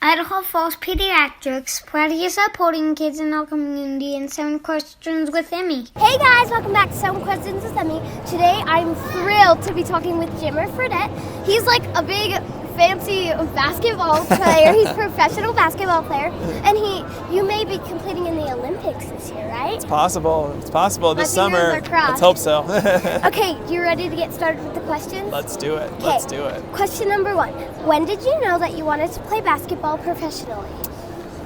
Idaho Falls Pediatrics, proudly supporting kids in our community, and 7 Questions with Emmy. Hey guys, welcome back to 7 Questions with Emmy. Today I'm thrilled to be talking with Jimmer Fredette. He's like a big fancy basketball player. He's a professional basketball player, and you may be competing in the Olympics this year, right? It's possible. It's possible this My fingers summer. are crossed. Let's hope so. Okay, you ready to get started with the questions? Let's do it. Let's do it. Question number 1. When did you know that you wanted to play basketball professionally?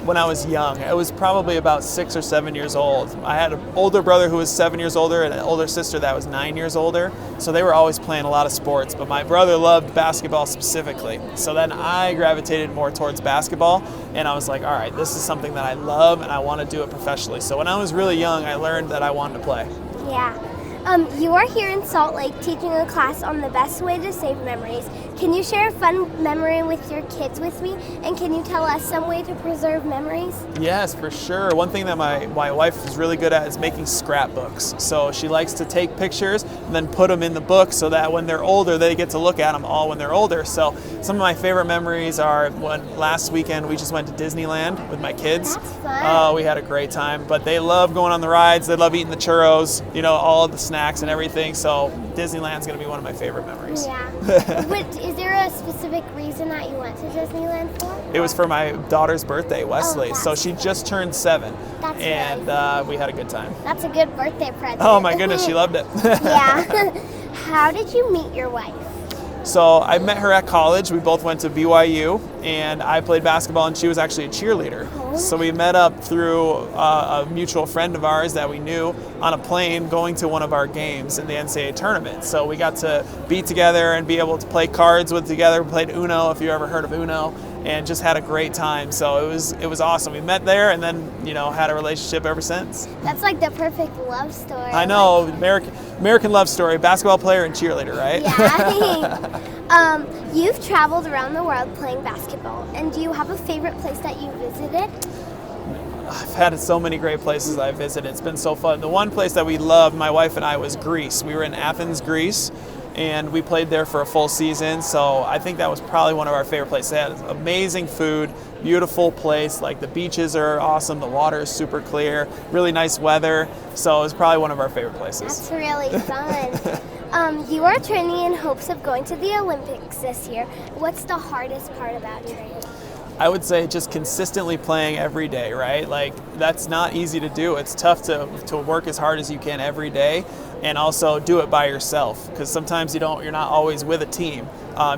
When I was young, I was probably about 6 or 7 years old. I had an older brother who was 7 years older and an older sister that was 9 years older. So they were always playing a lot of sports, but my brother loved basketball specifically. So then I gravitated more towards basketball, and I was like, all right, this is something that I love and I want to do it professionally. So when I was really young, I learned that I wanted to play. Yeah. You are here in Salt Lake teaching a class on the best way to save memories. Can you share a fun memory with your kids with me? And can you tell us some way to preserve memories? Yes, for sure. One thing that my wife is really good at is making scrapbooks. So she likes to take pictures and then put them in the book so that when they're older, they get to look at them all when they're older. So some of my favorite memories are when last weekend we just went to Disneyland with my kids. That's fun. Oh, we had a great time. But they love going on the rides. They love eating the churros, all of the snacks and everything. So Disneyland's going to be one of my favorite memories. Yeah. Is there a specific reason that you went to Disneyland for? It was for my daughter's birthday, Wesley. Oh, so she just turned 7. That's and really we had a good time. That's a good birthday present. Oh my goodness, she loved it. Yeah. How did you meet your wife? So I met her at college. We both went to BYU, and I played basketball, and she was actually a cheerleader. Oh. So we met up through a mutual friend of ours that we knew on a plane going to one of our games in the NCAA tournament. So we got to be together and be able to play cards with together. We played Uno, if you ever heard of Uno, and just had a great time. So it was awesome. We met there, and then had a relationship ever since. That's like the perfect love story. I know, American love story, basketball player and cheerleader, right? Yeah. You've traveled around the world playing basketball, and do you have a favorite place that you visited? I've had so many great places I've visited. It's been so fun. The one place that we loved, my wife and I, was Greece. We were in Athens, Greece, and we played there for a full season. So I think that was probably one of our favorite places. They had amazing food, beautiful place. Like the beaches are awesome. The water is super clear, really nice weather. So it was probably one of our favorite places. That's really fun. You are training in hopes of going to the Olympics this year. What's the hardest part about training? I would say just consistently playing every day, right? Like that's not easy to do. It's tough to work as hard as you can every day, and also do it by yourself, because sometimes you're not always with a team.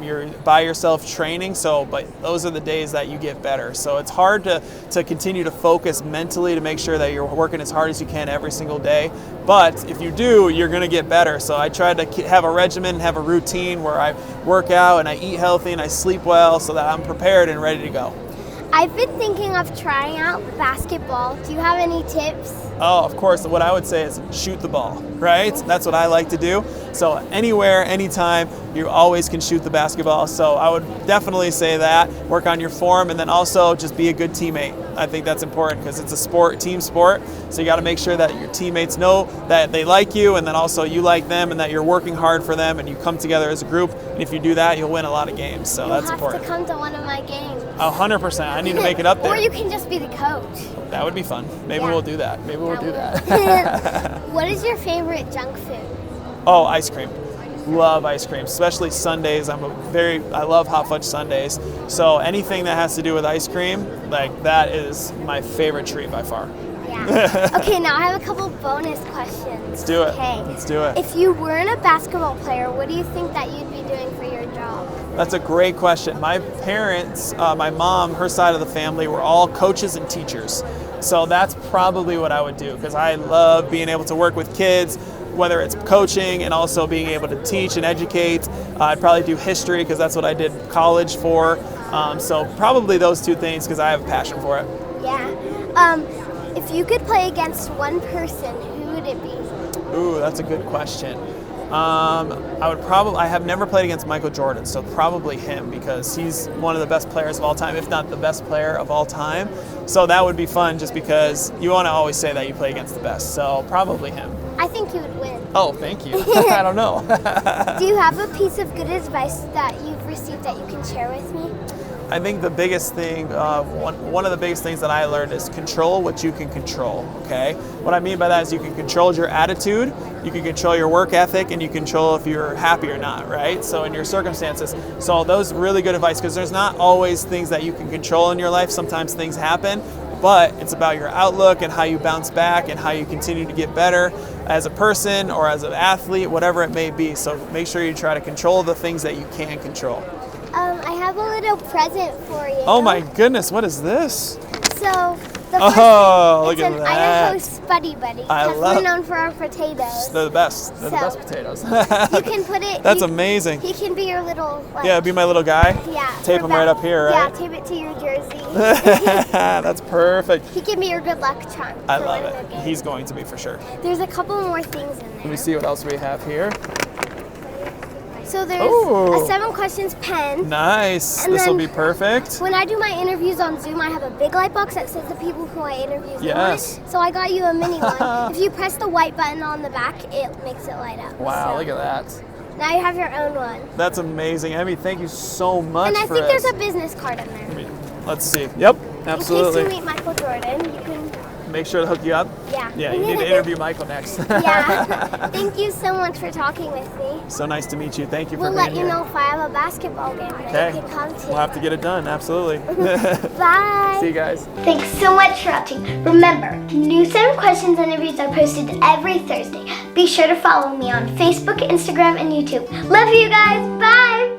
You're by yourself training, but those are the days that you get better. So it's hard to continue to focus mentally to make sure that you're working as hard as you can every single day. But if you do, you're going to get better. So I try to have a regimen, have a routine where I work out and I eat healthy and I sleep well so that I'm prepared and ready to go. I've been thinking of trying out basketball. Do you have any tips? Oh, of course. What I would say is shoot the ball, right? That's what I like to do. So anywhere, anytime, you always can shoot the basketball. So I would definitely say that. Work on your form, and then also just be a good teammate. I think that's important because it's a team sport. So you got to make sure that your teammates know that they like you, and then also you like them, and that you're working hard for them, and you come together as a group. And if you do that, you'll win a lot of games. So that's important. You have to come to one of my games. 100%. I need to make it up there. Or you can just be the coach. That would be fun. Maybe we'll do that. What is your favorite junk food? Oh, ice cream. Love ice cream, especially sundaes. I love hot fudge sundaes. So anything that has to do with ice cream, like that is my favorite treat by far. Yeah. Okay, now I have a couple bonus questions. Let's do it. Okay. Let's do it. If you weren't a basketball player, what do you think that you'd be doing for your job? That's a great question. My parents, my mom, her side of the family were all coaches and teachers. So that's probably what I would do, because I love being able to work with kids, whether it's coaching and also being able to teach and educate. I'd probably do history because that's what I did college for. So probably those two things because I have a passion for it. Yeah. If you could play against one person, who would it be? Ooh, that's a good question. I have never played against Michael Jordan, so probably him, because he's one of the best players of all time, if not the best player of all time. So that would be fun, just because you want to always say that you play against the best. So probably him. I think you would win. Oh, thank you. I don't know. Do you have a piece of good advice that you've received that you can share with me? I think the biggest thing, one of the biggest things that I learned is control what you can control, okay? What I mean by that is you can control your attitude, you can control your work ethic, and you control if you're happy or not, right? So in your circumstances. So those really good advice, because there's not always things that you can control in your life. Sometimes things happen, but it's about your outlook and how you bounce back and how you continue to get better as a person or as an athlete, whatever it may be. So make sure you try to control the things that you can control. I have a little present for you. Oh my goodness, what is this? So the first Look thing, at it's an that. Idaho Spuddy Buddy. I Because love- we're known for our potatoes. They're the best. They're the So, best potatoes. You can put it. That's amazing. He can be your little. Like, Yeah, be my little guy. Yeah. Tape him right up here, Yeah, right? tape it to your jersey. That's perfect. He can be your good luck charm. I for love winning it. the game. He's going to be for sure. There's a couple more things in Let there. me see what else we have here. So there's Ooh. a 7 questions pen. Nice. And This will then- be perfect. When I do my interviews on Zoom, I have a big light box that says the people who I interview on Yes. it. So I got you a mini one. If you press the white button on the back, it makes it light up. Wow, So look at that. now you have your own one. That's amazing. Emmy, thank you so much And I for think this. there's a business card in there. Let's see. Yep, In absolutely. case you meet Michael Jordan, you can. Make sure to hook you up. Yeah. Yeah, you need to interview Michael next. Yeah. Thank you so much for talking with me. So nice to meet you. Thank you for We'll being let you here. know if I have a basketball game that Okay. you can come to. We'll have to get it done. Absolutely. Bye. See you guys. Thanks so much for watching. Remember, new 7 questions interviews are posted every Thursday. Be sure to follow me on Facebook, Instagram, and YouTube. Love you guys. Bye.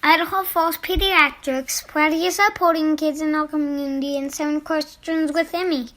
Idaho Falls Pediatrics, proudly supporting kids in our community, and 7 questions with Emmy.